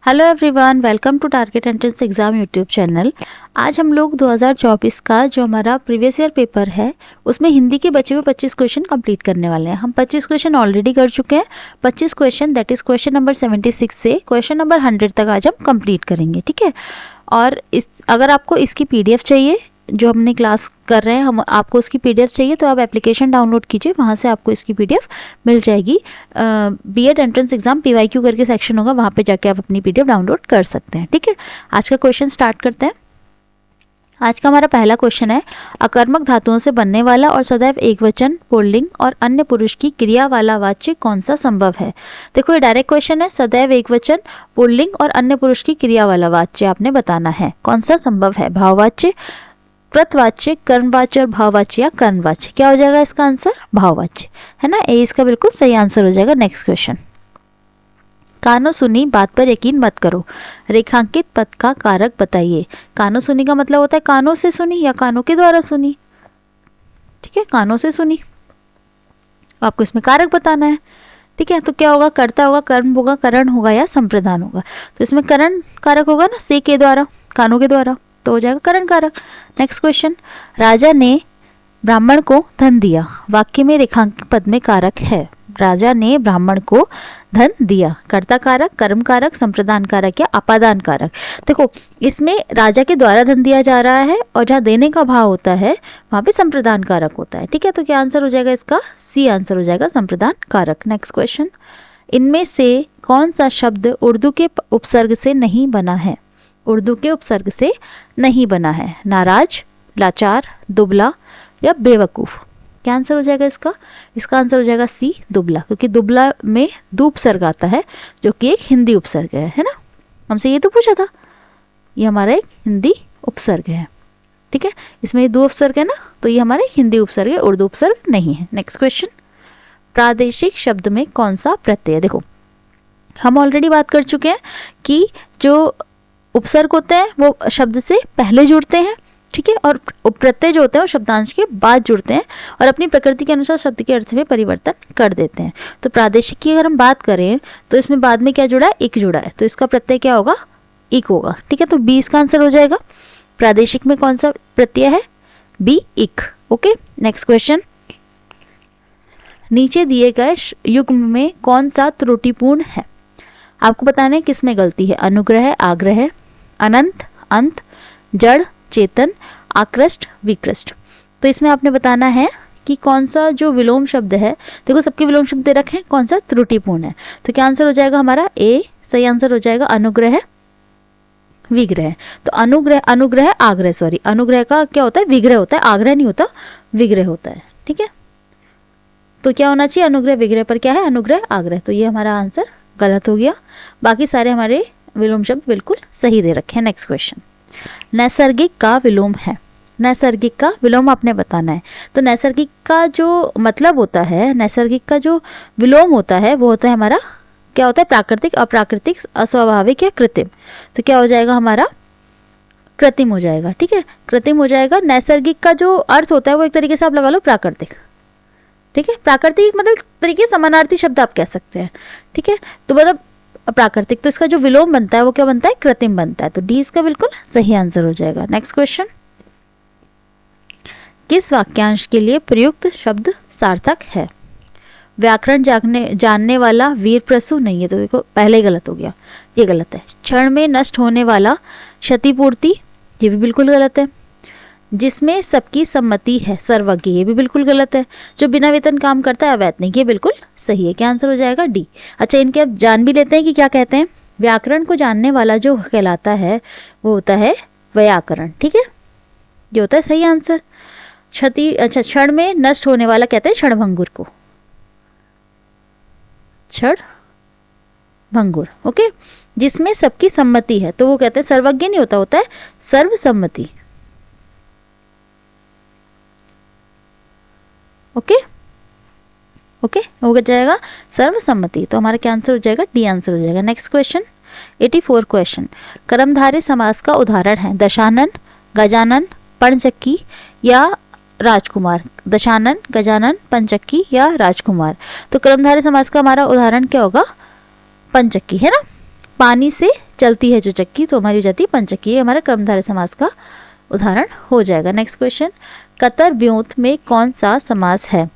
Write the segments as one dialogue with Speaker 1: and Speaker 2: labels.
Speaker 1: Hello everyone, welcome to target entrance exam YouTube channel. आज हम लोग 2024 का जो हमारा प्रीवियस ईयर पेपर है उसमें हिंदी के बचे हुए 25 क्वेश्चन कंप्लीट करने वाले हैं। हम 25 क्वेश्चन ऑलरेडी कर चुके हैं। 25 question that is question number 76 से क्वेश्चन नंबर 100 तक आज हम कंप्लीट करेंगे, ठीक है। और अगर आपको इसकी PDF चाहिए, जो हमने क्लास कर रहे हैं हम आपको उसकी PDF चाहिए तो आप एप्लीकेशन डाउनलोड कीजिए, वहाँ से आपको इसकी PDF मिल जाएगी। बीएड एंट्रेंस एग्जाम PYQ करके सेक्शन होगा, वहाँ पे जाके आप अपनी PDF डाउनलोड कर सकते हैं, ठीक है। आज का क्वेश्चन स्टार्ट करते हैं। आज का हमारा पहला क्वेश्चन है, अकर्मक धातुओं से बनने वाला और सदैव एकवचन पुल्लिंग और अन्य पुरुष की क्रिया वाला वाच्य कौन सा संभव है। देखो ये डायरेक्ट क्वेश्चन है, सदैव एकवचन पुल्लिंग और अन्य पुरुष की क्रिया वाला वाच्य आपने बताना है कौन सा संभव है। भाववाच्य, कृतवाच्य, कर्मवाच्य और भाववाच्य या कर्मवाच्य। क्या हो जाएगा इसका आंसर? भाववाच्य, है ना। ए इसका बिल्कुल सही आंसर हो जाएगा। नेक्स्ट क्वेश्चन, कानो सुनी बात पर यकीन मत करो, रेखांकित पद का कारक बताइए। कानो सुनी का मतलब होता है कानों से सुनी या कानों के द्वारा सुनी, ठीक है, कानों से सुनी। आपको इसमें कारक बताना है, ठीक है। तो क्या होगा? कर्ता होगा, कर्म होगा, करण होगा या संप्रदान होगा। तो इसमें करण कारक होगा ना, से के द्वारा, कानों के द्वारा, तो हो जाएगा करण कारक। नेक्स्ट क्वेश्चन, राजा ने ब्राह्मण को धन दिया, वाक्य में रेखांकित पद में कारक है। राजा ने ब्राह्मण को धन दिया, कर्ता कारक, कर्म कारक, संप्रदान कारक या अपादान कारक। देखो इसमें राजा के द्वारा धन दिया जा रहा है और जहाँ देने का भाव होता है वहां पे संप्रदान कारक होता है, ठीक है। तो क्या आंसर हो जाएगा इसका? सी आंसर हो जाएगा, संप्रदान कारक। नेक्स्ट क्वेश्चन, इनमें से कौन सा शब्द उर्दू के उपसर्ग से नहीं बना है? उर्दू के उपसर्ग से नहीं बना है। नाराज, लाचार, दुबला या बेवकूफ। क्या आंसर हो जाएगा इसका? इसका आंसर हो जाएगा सी, दुबला, क्योंकि दुबला में दू उपसर्ग आता है जो कि एक हिंदी उपसर्ग है ना। हमसे ये तो पूछा था, ये हमारा एक हिंदी उपसर्ग है, ठीक है। इसमें दो उपसर्ग है ना, तो ये हमारा एक हिंदी उपसर्ग है, उर्दू उपसर्ग नहीं है। नेक्स्ट क्वेश्चन, प्रादेशिक शब्द में कौन सा प्रत्यय? देखो हम ऑलरेडी बात कर चुके हैं कि जो उपसर्ग होते हैं वो शब्द से पहले जुड़ते हैं, ठीक है, और प्रत्यय जो होता है वो शब्दांश के बाद जुड़ते हैं और अपनी प्रकृति के अनुसार शब्द के अर्थ में परिवर्तन कर देते हैं। तो प्रादेशिक की अगर हम बात करें तो इसमें बाद में क्या जुड़ा है? इक जुड़ा है, तो इसका प्रत्यय क्या होगा? इक होगा, ठीक है। तो बी इसका आंसर हो जाएगा। प्रादेशिक में कौन सा प्रत्यय है? बी, इक। ओके, नेक्स्ट क्वेश्चन, नीचे दिए गए युग्म में कौन सा त्रुटिपूर्ण है? आपको बताना है किसमें गलती है। अनुग्रह, आग्रह, अनंत, अंत, जड़, चेतन, आकृष्ट, विकृष्ट। तो इसमें आपने बताना है कि कौन सा जो विलोम शब्द है, देखो सबके विलोम शब्द दे रखे हैं, कौन सा त्रुटिपूर्ण है। तो क्या आंसर हो जाएगा हमारा? ए सही आंसर हो जाएगा, अनुग्रह, विग्रह। तो अनुग्रह आग्रह, सॉरी, अनुग्रह का क्या होता है? विग्रह होता है, आग्रह नहीं होता, विग्रह होता है, ठीक है। तो क्या होना चाहिए? अनुग्रह विग्रह पर क्या है? अनुग्रह आग्रह। तो ये हमारा आंसर गलत हो गया। बाकी सारे हमारे विलोम शब्द बिल्कुल सही दे रखे हैं। नेक्स्ट क्वेश्चन, नैसर्गिक का विलोम है। नैसर्गिक का विलोम आपने बताना है। तो नैसर्गिक का जो मतलब होता है, नैसर्गिक का जो विलोम होता है वो होता है हमारा, क्या होता है? प्राकृतिक, अप्राकृतिक, अस्वाभाविक या कृत्रिम। तो क्या हो जाएगा हमारा? कृत्रिम हो जाएगा, ठीक है, कृत्रिम हो जाएगा। नैसर्गिक का जो अर्थ होता है वो एक तरीके से आप लगा लो प्राकृतिक, ठीक है। प्राकृतिक मतलब तरीके समानार्थी शब्द आप कह सकते हैं, ठीक है। तो मतलब प्राकृतिक, तो इसका जो विलोम बनता है वो क्या बनता है? कृत्रिम बनता है। तो डी इसका बिल्कुल सही आंसर हो जाएगा। नेक्स्ट क्वेश्चन, किस वाक्यांश के लिए प्रयुक्त शब्द सार्थक है? व्याकरण जानने वाला वीर प्रसु नहीं है, तो देखो पहले ही गलत हो गया, ये गलत है। क्षण में नष्ट होने वाला क्षतिपूर्ति, ये भी बिल्कुल गलत है। जिसमें सबकी सम्मति है, सर्वज्ञ, ये भी बिल्कुल गलत है। जो बिना वेतन काम करता है, अवैतनिक, ये बिल्कुल सही है। क्या आंसर हो जाएगा? डी। अच्छा, इनके अब जान भी लेते हैं कि क्या कहते हैं। व्याकरण को जानने वाला जो कहलाता है वो होता है व्याकरण, ठीक है, ये होता है सही आंसर। अच्छा, क्षण में नष्ट होने वाला कहते हैं क्षणभंगुर को, क्षणभंगुर, ओके। जिसमें सबकी सम्मति है तो वो कहते हैं सर्वज्ञ नहीं होता, होता है सर्वसम्मति, ओके ओके, हो जाएगा सर्वसम्मति। तो हमारा क्या आंसर हो जाएगा? डी आंसर हो जाएगा। नेक्स्ट क्वेश्चन, 84 क्वेश्चन, कर्मधारय समास का उदाहरण है दशानन, गजानन, पंचक्की या राजकुमार। दशानन, गजानन, पंचक्की या राजकुमार। तो कर्मधारय समास का हमारा उदाहरण क्या होगा? पंचक्की, है ना। पानी से चलती है जो चक्की, तो हमारी हो जाती है पंचक्की। ये हमारा कर्मधारय समास का उदाहरण हो जाएगा। नेक्स्ट क्वेश्चन, कतर व्योत में कौन सा समास है?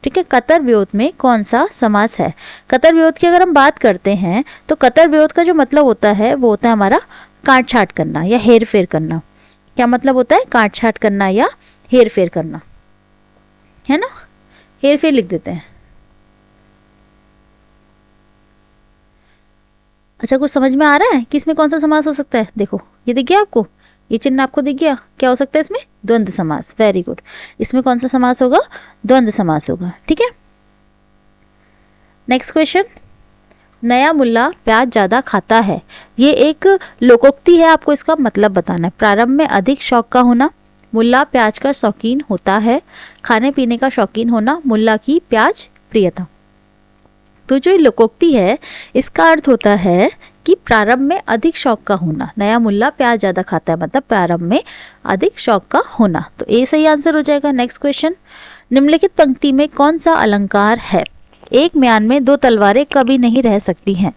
Speaker 1: ठीक है, कतर व्योत में कौन सा समास है? कतर व्योत की अगर हम बात करते हैं तो कतर व्योत का जो मतलब होता है वो होता है हमारा काट छाट करना या हेर फेर करना। क्या मतलब होता है? काट छाट करना या हेर फेर करना, है ना। हेर फेर लिख देते हैं। अच्छा, कुछ समझ में आ रहा है कि इसमें कौन सा समास हो सकता है? देखो ये दिख गया आपको, ये चिन्ह आपको दिख गया। क्या हो सकता है इसमें? द्वंद्व समास। Very good. इसमें कौन सा समास होगा? द्वंद्व समास होगा। ठीक है, नेक्स्ट क्वेश्चन, नया मुल्ला प्याज ज्यादा खाता है। ये एक लोकोक्ति है, आपको इसका मतलब बताना है। प्रारंभ में अधिक शौक का होना, मुल्ला प्याज का शौकीन होता है। खाने पीने का शौकीन होना, मुल्ला की प्याज प्रियता। तो जो ये लोकोक्ति है इसका अर्थ होता है कि प्रारंभ में अधिक शौक का होना। नया मुल्ला प्याज ज्यादा खाता है मतलब प्रारंभ में अधिक शौक का होना। तो ए सही आंसर हो जाएगा। नेक्स्ट क्वेश्चन, निम्नलिखित पंक्ति में कौन सा अलंकार है? एक म्यान में दो तलवारें कभी नहीं रह सकती हैं।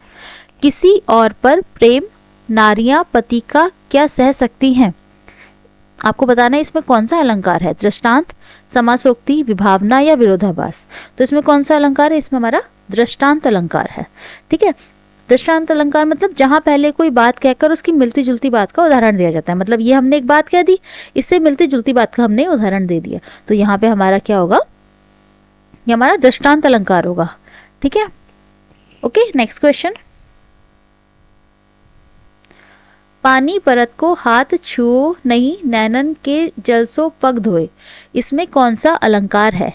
Speaker 1: किसी और पर प्रेम नारियां पति का क्या सह सकती हैं? आपको बताना है इसमें कौन सा अलंकार है। दृष्टांत, समासोक्ति, विभावना या विरोधाभास। तो इसमें कौन सा अलंकार है? इसमें हमारा दृष्टांत अलंकार है। ठीक है, दृष्टांत अलंकार मतलब जहां पहले कोई बात कहकर उसकी मिलती जुलती बात का उदाहरण दिया जाता है। मतलब ये हमने एक बात कह दी, इससे मिलती जुलती बात का हमने उदाहरण दे दिया, तो यहाँ पे हमारा क्या होगा? ये हमारा दृष्टांत अलंकार होगा। ठीक है, ओके। नेक्स्ट क्वेश्चन, पानी परत को हाथ छुओ नहीं, नैनन के जल सो पग धोए। इसमें कौन सा अलंकार है?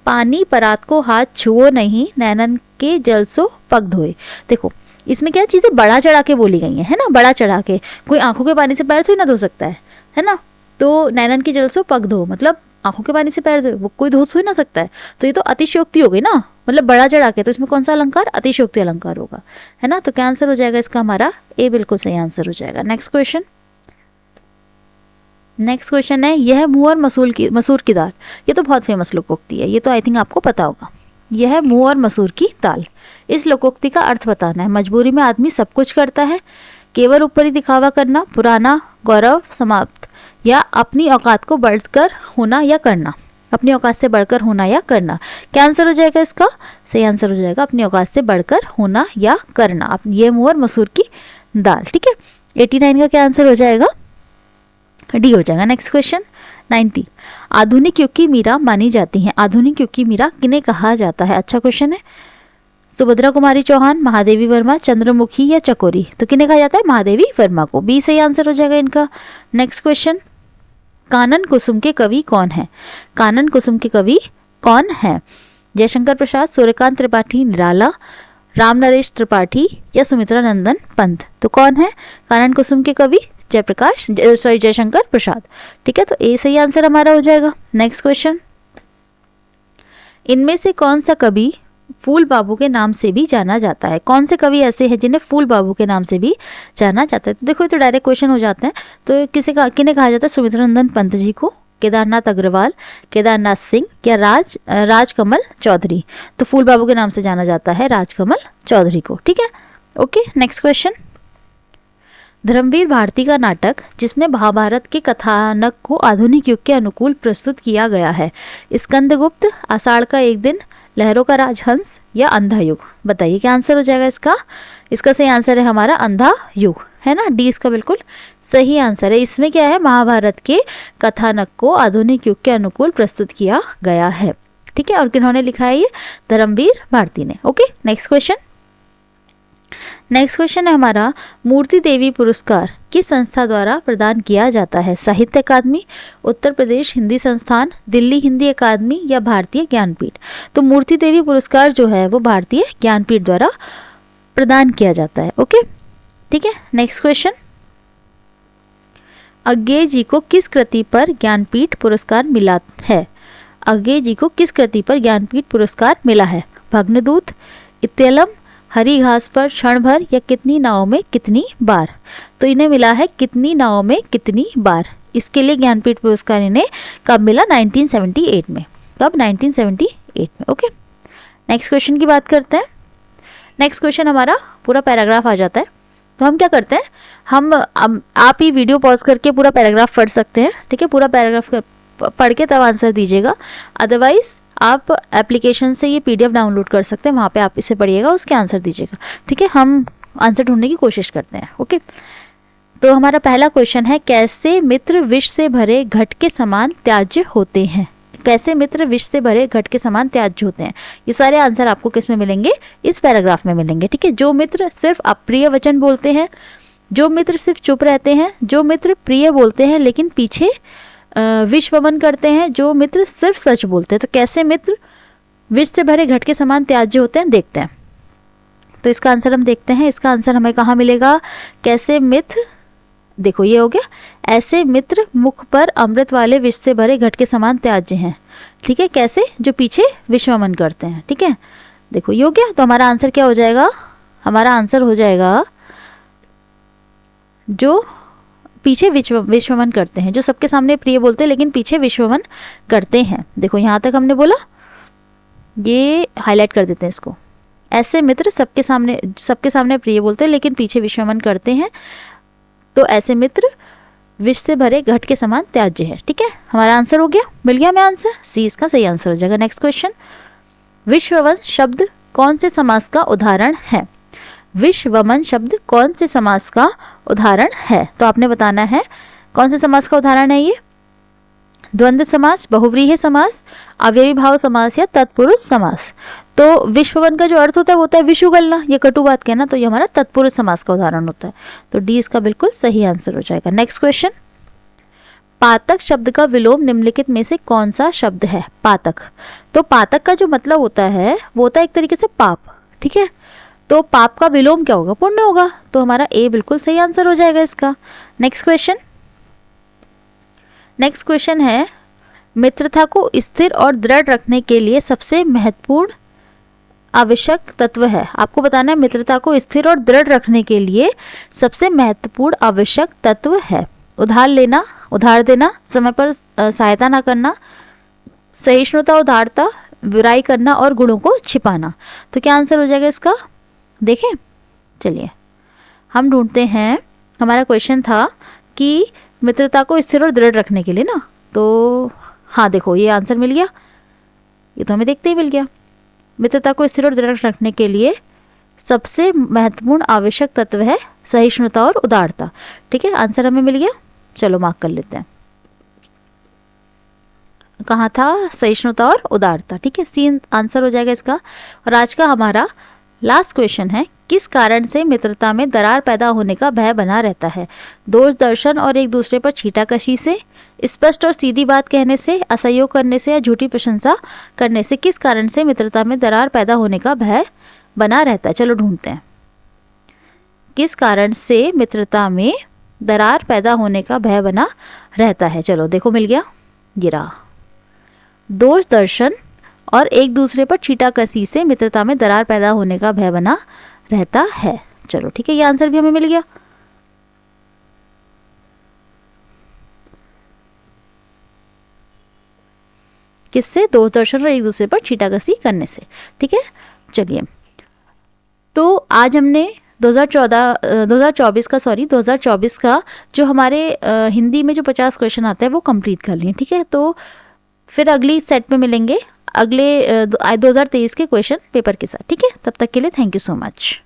Speaker 1: पानी परात को हाथ छुओ नहीं, नैनन के जल सो पग धोए। देखो इसमें क्या चीजें बढ़ा चढ़ा के बोली गई है ना, बढ़ा चढ़ा के। कोई आंखों के पानी से पैर थोड़ी ना धो सकता है ना। तो नैनन के जल सो पग धो मतलब आंखों के पानी से पैर धोए, वो कोई धो ही ना सकता है। तो ये तो अतिशयोक्ति हो गई ना, मतलब बढ़ा चढ़ा के। तो इसमें कौन सा अलंकार? अतिशयोक्ति अलंकार होगा, है ना। तो क्या आंसर हो जाएगा इसका? हमारा ए बिल्कुल सही आंसर हो जाएगा। नेक्स्ट क्वेश्चन, नेक्स्ट क्वेश्चन है, यह मुंह और मसूर की दाल। ये तो बहुत फेमस लोकोक्ति है, ये तो आई थिंक आपको पता होगा। यह मुंह और मसूर की दाल, इस लोकोक्ति का अर्थ बताना है। मजबूरी में आदमी सब कुछ करता है, केवल ऊपरी दिखावा करना, पुराना गौरव समाप्त, या अपनी औकात को बढ़कर होना या करना। अपनी औकात से बढ़कर होना या करना। क्या आंसर हो जाएगा इसका? सही आंसर हो जाएगा अपनी औकात से बढ़कर होना या करना। ये मुंह और मसूर की दाल। ठीक है, 89 का क्या आंसर हो जाएगा? डी हो जाएगा। नेक्स्ट क्वेश्चन 90, आधुनिक युग की मीरा मानी जाती है। आधुनिक युग की मीरा किन्हें कहा जाता है? अच्छा क्वेश्चन है। सुभद्रा कुमारी चौहान, महादेवी वर्मा, चंद्रमुखी या चकोरी। तो किन्हें कहा जाता है? महादेवी वर्मा को। बी सही आंसर हो जाएगा इनका। नेक्स्ट क्वेश्चन, कानन कुसुम के कवि कौन है? कानन कुसुम के कवि कौन है? जयशंकर प्रसाद, सूर्यकांत त्रिपाठी, निराला, राम नरेश त्रिपाठी या सुमित्रा नंदन पंत। तो कौन है कानन कुसुम के कवि? जयशंकर प्रसाद। ठीक है, तो ए सही आंसर हमारा हो जाएगा। नेक्स्ट क्वेश्चन, इनमें से कौन सा कवि फूल बाबू के नाम से भी जाना जाता है? कौन से कवि ऐसे हैं जिन्हें फूल बाबू के नाम से भी जाना जाता है? तो देखो ये तो डायरेक्ट क्वेश्चन हो जाते हैं। तो किन्हें कहा जाता है? सुमित्रा नंदन पंत जी को, केदारनाथ अग्रवाल, केदारनाथ सिंह या राजकमल चौधरी। तो फूल बाबू के नाम से जाना जाता है राजकमल चौधरी को। ठीक है, okay. Next question, Dharamvir Bharati का नाटक जिसमें महाभारत के कथानक को आधुनिक युग के अनुकूल प्रस्तुत किया गया है। स्कंदगुप्त, आषाढ़ का एक दिन, लहरों का राजहंस या अंधा युग। बताइए क्या आंसर हो जाएगा इसका? इसका सही आंसर है हमारा अंधा युग, है ना। डी इसका बिल्कुल सही आंसर है। इसमें क्या है? महाभारत के कथानक को आधुनिक युग के अनुकूल प्रस्तुत किया गया है। ठीक है, और किन्होंने लिखा है? ये धर्मवीर भारती ने। Okay, next question. Next question है हमारा, मूर्ति देवी पुरस्कार किस संस्था द्वारा प्रदान किया जाता है? साहित्य अकादमी, उत्तर प्रदेश हिंदी संस्थान, दिल्ली हिंदी अकादमी या भारतीय ज्ञानपीठ। तो मूर्ति देवी पुरस्कार जो है वो भारतीय ज्ञानपीठ द्वारा प्रदान किया जाता है। ओके, ठीक है। नेक्स्ट क्वेश्चन, अज्ञेय जी को किस कृति पर ज्ञानपीठ पुरस्कार मिला है? अज्ञेय जी को किस कृति पर ज्ञानपीठ पुरस्कार मिला है? भग्नदूत, इत्यलम, हरी घास पर क्षण भर या कितनी नावों में कितनी बार। तो इन्हें मिला है कितनी नावों में कितनी बार। इसके लिए ज्ञानपीठ पुरस्कार इन्हें कब मिला? 1978 में। कब? 1978 में। ओके, नेक्स्ट क्वेश्चन की बात करते हैं। नेक्स्ट क्वेश्चन हमारा पूरा पैराग्राफ आ जाता है, तो हम क्या करते हैं, हम आप ही वीडियो पॉज करके पूरा पैराग्राफ पढ़ सकते हैं, ठीक है, पूरा पैराग्राफ पढ़ के तब आंसर दीजिएगा। अदरवाइज आप एप्लीकेशन से ये PDF डाउनलोड कर सकते हैं, वहाँ पे आप इसे पढ़िएगा, उसके आंसर दीजिएगा, ठीक है। हम आंसर ढूंढने की कोशिश करते हैं, ओके। तो हमारा पहला क्वेश्चन है, कैसे मित्र विष से भरे घट के समान त्याज्य होते हैं। कैसे मित्र विष से भरे घट के समान त्याज्य होते हैं। ये सारे आंसर आपको किस में मिलेंगे, इस पैराग्राफ में मिलेंगे, ठीक है। जो मित्र सिर्फ अप्रिय वचन बोलते हैं, जो मित्र सिर्फ चुप रहते हैं, जो मित्र प्रिय बोलते हैं लेकिन पीछे विष वमन करते हैं, जो मित्र सिर्फ सच बोलते हैं। तो कैसे मित्र विष से भरे घट के समान त्याज्य होते हैं, देखते हैं। तो इसका आंसर हम देखते हैं। इसका आंसर हमें कहाँ मिलेगा, कैसे मित्र, देखो ये हो गया, ऐसे मित्र मुख पर अमृत वाले विष से भरे घट के समान त्याज्य हैं, ठीक है। कैसे, जो पीछे विष वमन करते हैं, ठीक है। देखो ये हो गया। तो हमारा आंसर क्या हो जाएगा, हमारा आंसर हो जाएगा जो पीछे विष वमन करते हैं, जो सबके सामने प्रिय बोलते हैं लेकिन पीछे विष वमन करते हैं। देखो यहाँ तक हमने बोला, ये हाईलाइट कर देते हैं इसको। ऐसे मित्र सबके सामने प्रिय बोलते हैं लेकिन पीछे विष वमन करते हैं, तो ऐसे मित्र विष से भरे घट के समान त्याज्य है, ठीक है। हमारा आंसर हो गया, मिल गया हमें आंसर, सी इसका सही आंसर हो जाएगा। नेक्स्ट क्वेश्चन, विष वमन शब्द कौन से समास का उदाहरण है। विष वमन शब्द कौन से समास का उदाहरण है, तो आपने बताना है कौन से समास का उदाहरण है ये। द्वंद्व समास, बहुव्रीहि समास, अव्ययी भाव समास या तत्पुरुष समास। तो विष वमन का जो अर्थ होता है वो होता है विष उगलना, ये कटु बात कहना, तो ये हमारा तत्पुरुष समास का उदाहरण होता है। तो डी इसका बिल्कुल सही आंसर हो जाएगा। नेक्स्ट क्वेश्चन, पातक शब्द का विलोम निम्नलिखित में से कौन सा शब्द है। पातक, तो पातक का जो मतलब होता है वो होता है एक तरीके से पाप, ठीक है। तो पाप का विलोम क्या होगा, पुण्य होगा, तो हमारा ए बिल्कुल सही आंसर हो जाएगा इसका। नेक्स्ट क्वेश्चन, नेक्स्ट क्वेश्चन है, मित्रता को स्थिर और दृढ़ रखने के लिए सबसे महत्वपूर्ण आवश्यक तत्व है। आपको बताना है मित्रता को स्थिर और दृढ़ रखने के लिए सबसे महत्वपूर्ण आवश्यक तत्व है। उधार देना, समय पर सहायता ना करना, सहिष्णुता, उदारता, बुराई करना और गुणों को छिपाना। तो क्या आंसर हो जाएगा इसका, देखें, चलिए हम ढूंढते हैं। हमारा क्वेश्चन था कि मित्रता को स्थिर और दृढ़ रखने के लिए ना, तो हाँ देखो ये आंसर मिल गया, ये तो हमें देखते ही मिल गया। मित्रता को स्थिर और दृढ़ रखने के लिए सबसे महत्वपूर्ण आवश्यक तत्व है सहिष्णुता और उदारता, ठीक है। आंसर हमें मिल गया, चलो मार्क कर लेते हैं। कहाँ था, सहिष्णुता और उदारता, ठीक है, सी आंसर हो जाएगा इसका। और आज का हमारा लास्ट क्वेश्चन है, किस कारण से मित्रता में दरार पैदा होने का भय बना रहता है। दोष दर्शन और एक दूसरे पर छींटाकशी से, स्पष्ट और सीधी बात कहने से, असहयोग करने से या झूठी प्रशंसा करने से किस कारण से मित्रता में दरार पैदा होने का भय बना रहता है। चलो ढूंढते हैं, किस कारण से मित्रता में दरार पैदा होने का भय बना रहता है। चलो देखो मिल गया, ये रहा, दोष दर्शन और एक दूसरे पर छींटाकशी से मित्रता में दरार पैदा होने का भय बना रहता है। चलो ठीक है, ये आंसर भी हमें मिल गया। किससे, दोष दर्शन और एक दूसरे पर छींटाकशी करने से, ठीक है। चलिए, तो आज हमने 2024 का जो हमारे हिंदी में जो 50 क्वेश्चन आते हैं वो कंप्लीट कर लिए, ठीक है। तो फिर अगली सेट में मिलेंगे अगले 2023 के क्वेश्चन पेपर के साथ, ठीक है। तब तक के लिए थैंक यू सो मच।